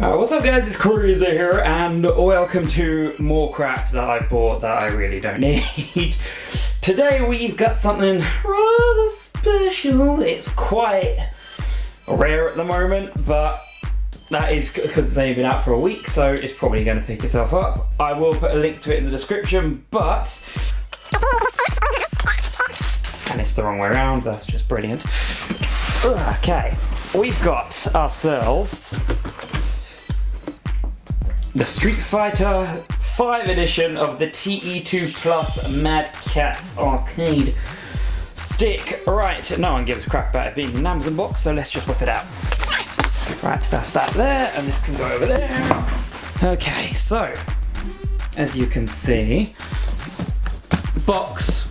What's up guys, it's Razer here and welcome to more crap that I bought that I really don't need. Today we've got something rather special. It's quite rare at the moment, but that is because it's only been out for a week, so it's probably going to pick itself up. I will put a link to it in the description, but... and it's the wrong way around, that's just brilliant. Okay, we've got ourselves the Street Fighter 5 edition of the TE2 Plus Mad Catz arcade stick. Right, no one gives a crap about it being an Amazon box, so let's just whip it out. Right, that's that there, and this can go over there. Okay, so, as you can see, box,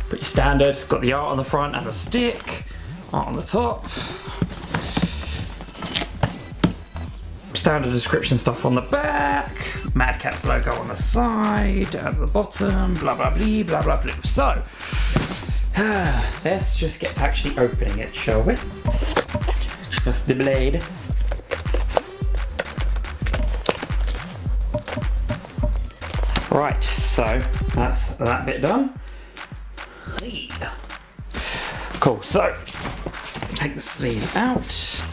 pretty standard. It's got the art on the front and the stick, art on the top. Standard description stuff on the back, Mad Catz logo on the side, at the bottom, blah blah blah, blah blah blah. So, let's just get to actually opening it, shall we? Just the blade. Right, so that's that bit done. Cool, so take the sleeve out.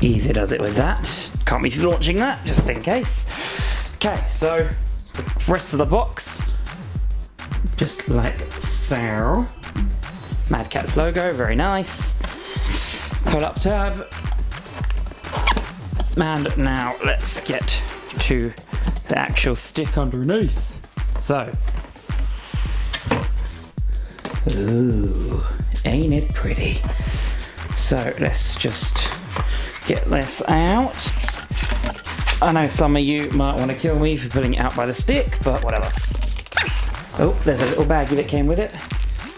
Easy does it with that. Can't be launching that, just in case. Okay, so the rest of the box, just like so. Mad Catz logo, very nice. Pull up tab. And now let's get to the actual stick underneath. So, ooh, ain't it pretty? So let's just get this out. I know some of you might want to kill me for pulling it out by the stick, but whatever. Oh, there's a little baggie that came with it.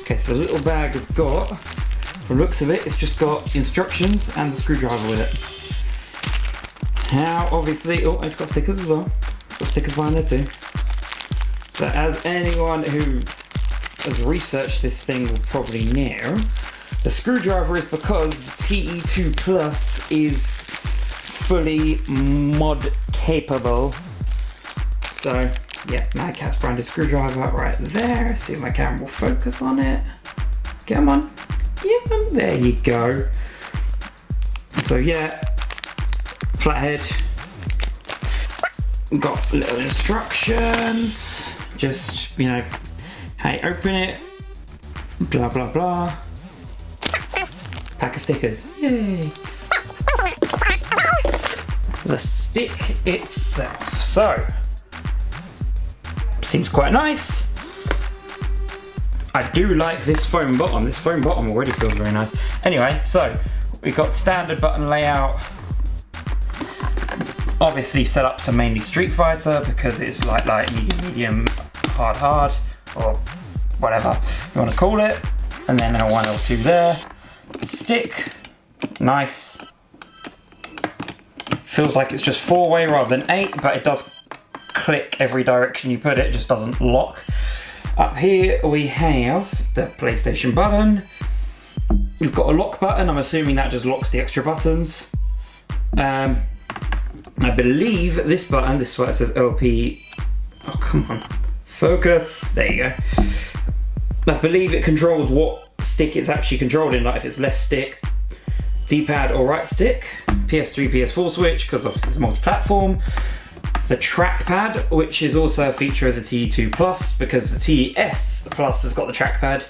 Okay, so the little bag has got, from the looks of it, it's just got instructions and the screwdriver with it. Now, obviously, oh, it's got stickers as well. Got stickers behind there too. So as anyone who has researched this thing will probably know, the screwdriver is because the TE2 Plus is fully mod capable. So yeah, Mad Catz branded screwdriver right there. See if my camera will focus on it. Come on. Yeah, there you go. So yeah, flathead. Got little instructions. Just, you know, how you open it. Blah, blah, blah. Pack of stickers. Yay. The stick itself. So, seems quite nice. I do like this foam bottom. This foam bottom already feels very nice. Anyway, so we've got standard button layout. Obviously set up to mainly Street Fighter because it's light, medium, hard, or whatever you want to call it. And then L1, L2 there. Stick, nice. Feels like it's just 4-way rather than 8, but it does click every direction you put it, just doesn't lock. Up here we have the PlayStation button. You've got a lock button, I'm assuming that just locks the extra buttons. I believe this button, this is where it says LP, oh come on, focus, there you go. I believe it controls what stick it's actually controlled in, like if it's left stick, D-pad or right stick, PS3, PS4 switch, because obviously it's multi-platform. The trackpad, which is also a feature of the TE2 Plus, because the TES Plus has got the trackpad.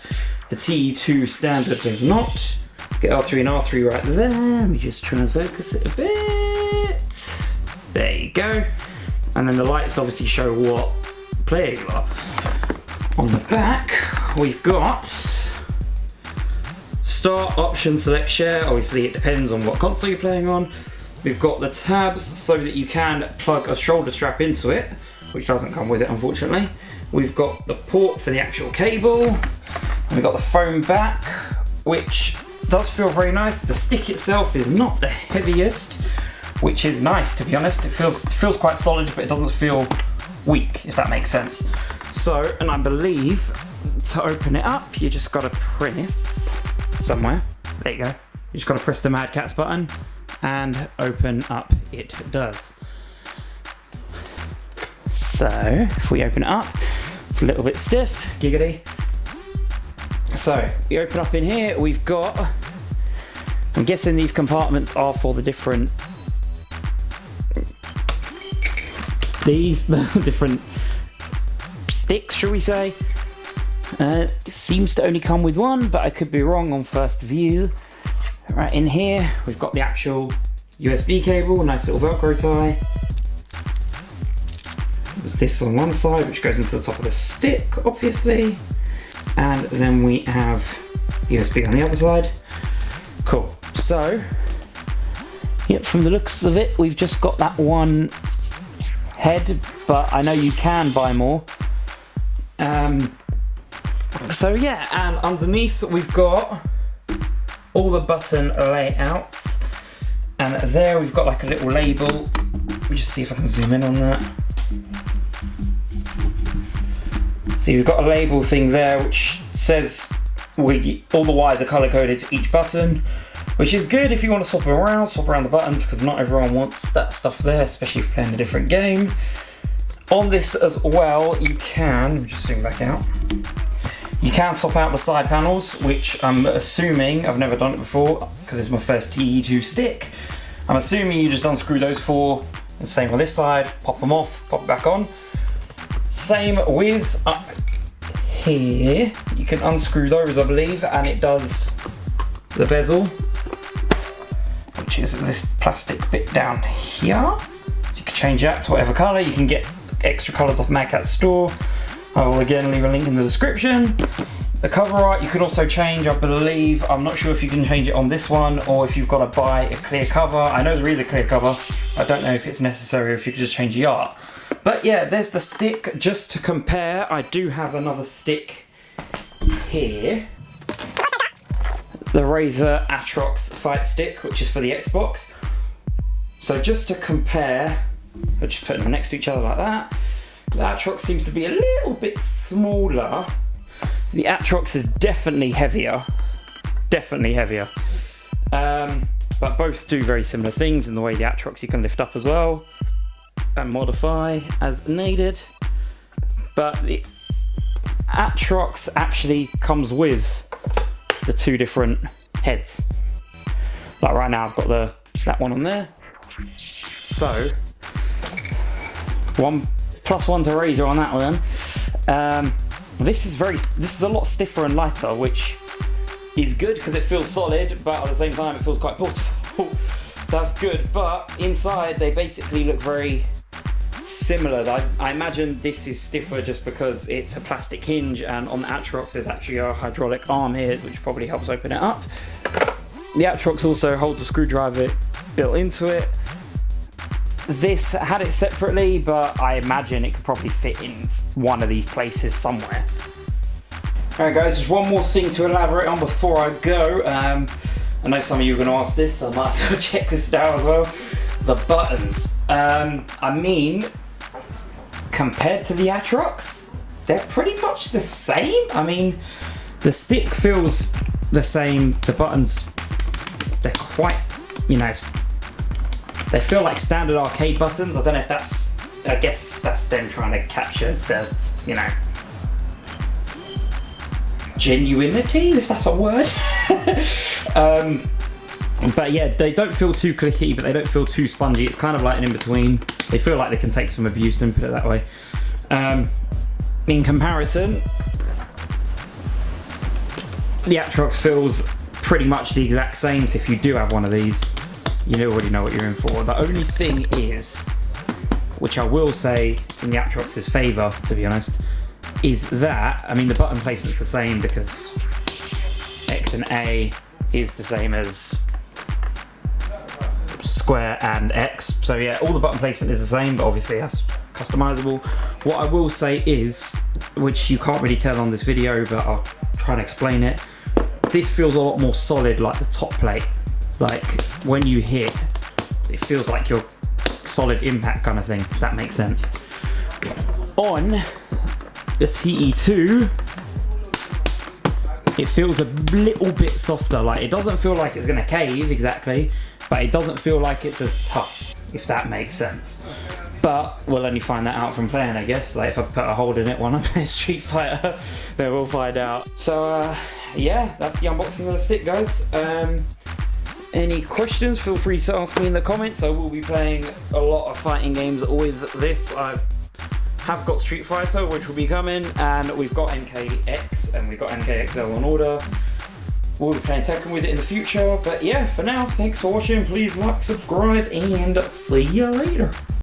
The TE2 standard does not. Get R3 and R3 right there. Let me just try and focus it a bit. There you go. And then the lights obviously show what player you are. On the back, we've got start, option, select, share. Obviously it depends on what console you're playing on. We've got the tabs so that you can plug a shoulder strap into it, which doesn't come with it unfortunately. We've got the port for the actual cable. And we've got the foam back, which does feel very nice. The stick itself is not the heaviest, which is nice to be honest. It feels quite solid, but it doesn't feel weak, if that makes sense. So, and I believe to open it up, you just gotta press somewhere. There you go. You just gotta press the Mad Catz button and open up it does. So if we open it up, it's a little bit stiff, giggity. So we open up in here, we've got, I'm guessing these compartments are for the different, these different sticks, shall we say. It seems to only come with one, but I could be wrong on first view. Right in here, we've got the actual USB cable, nice little Velcro tie. There's this on one side, which goes into the top of the stick, obviously. And then we have USB on the other side. Cool. So, yep, from the looks of it, we've just got that one head, but I know you can buy more. So yeah, and underneath we've got all the button layouts, and there we've got like a little label. Let me just see if I can zoom in on that. So you've got a label thing there which says all the wires are color coded to each button, which is good if you want to swap around the buttons, because not everyone wants that stuff there, especially if you're playing a different game. On this as well, you can, just zoom back out, you can swap out the side panels, which I'm assuming, I've never done it before, because it's my first TE2 stick. I'm assuming you just unscrew those four, and same on this side, pop them off, pop it back on. Same with up here, you can unscrew those, I believe, and it does the bezel, which is this plastic bit down here. So you can change that to whatever color. You can get extra colors off Mad Catz store. I will again leave a link in the description. The cover art you can also change, I believe. I'm not sure if you can change it on this one or if you've got to buy a clear cover. I know there is a clear cover. I don't know if it's necessary or if you could just change the art. But yeah, there's the stick. Just to compare, I do have another stick here. The Razer Atrox fight stick, which is for the Xbox. So just to compare, I'll just put them next to each other like that. The Atrox seems to be a little bit smaller. The Atrox is definitely heavier. But both do very similar things in the way the Atrox you can lift up as well and modify as needed. But the Atrox actually comes with the two different heads. Like right now I've got that one on there. So 1+1 to Razer on that one. This is a lot stiffer and lighter, which is good because it feels solid, but at the same time it feels quite portable. So that's good. But inside they basically look very similar. I imagine this is stiffer just because it's a plastic hinge, and on the Atrox there's actually a hydraulic arm here which probably helps open it up. The Atrox also holds a screwdriver built into it. This had it separately, but I imagine it could probably fit in one of these places somewhere. Alright guys, just one more thing to elaborate on before I go. I know some of you are going to ask this, so I might as well check this out as well. The buttons. I mean, compared to the Atrox, they're pretty much the same. I mean, the stick feels the same. The buttons, they're quite, they feel like standard arcade buttons. I don't know if that's, I guess that's them trying to capture the, genuinity, if that's a word. But yeah, they don't feel too clicky, but they don't feel too spongy. It's kind of like an in-between. They feel like they can take some abuse, and put it that way. In comparison, the Atrox feels pretty much the exact same, so if you do have one of these, you already know what you're in for. The only thing is, which I will say in the Atrox's favour, to be honest, is that, the button placement's the same because X and A is the same as square and X. So yeah, all the button placement is the same, but obviously that's customizable. What I will say is, which you can't really tell on this video, but I'll try and explain it. This feels a lot more solid, like the top plate. Like when you hit, it feels like your solid impact kind of thing, if that makes sense. On the TE2, it feels a little bit softer. Like it doesn't feel like it's gonna cave exactly, but it doesn't feel like it's as tough, if that makes sense. But we'll only find that out from playing, I guess. Like if I put a hold in it when I play Street Fighter, then we'll find out. So yeah, that's the unboxing of the stick, guys. Any questions, feel free to ask me in the comments. I will be playing a lot of fighting games with this. I have got Street Fighter, which will be coming, and we've got MKX, and we've got MKXL on order. We'll be playing Tekken with it in the future, but yeah, for now, thanks for watching. Please like, subscribe, and see you later.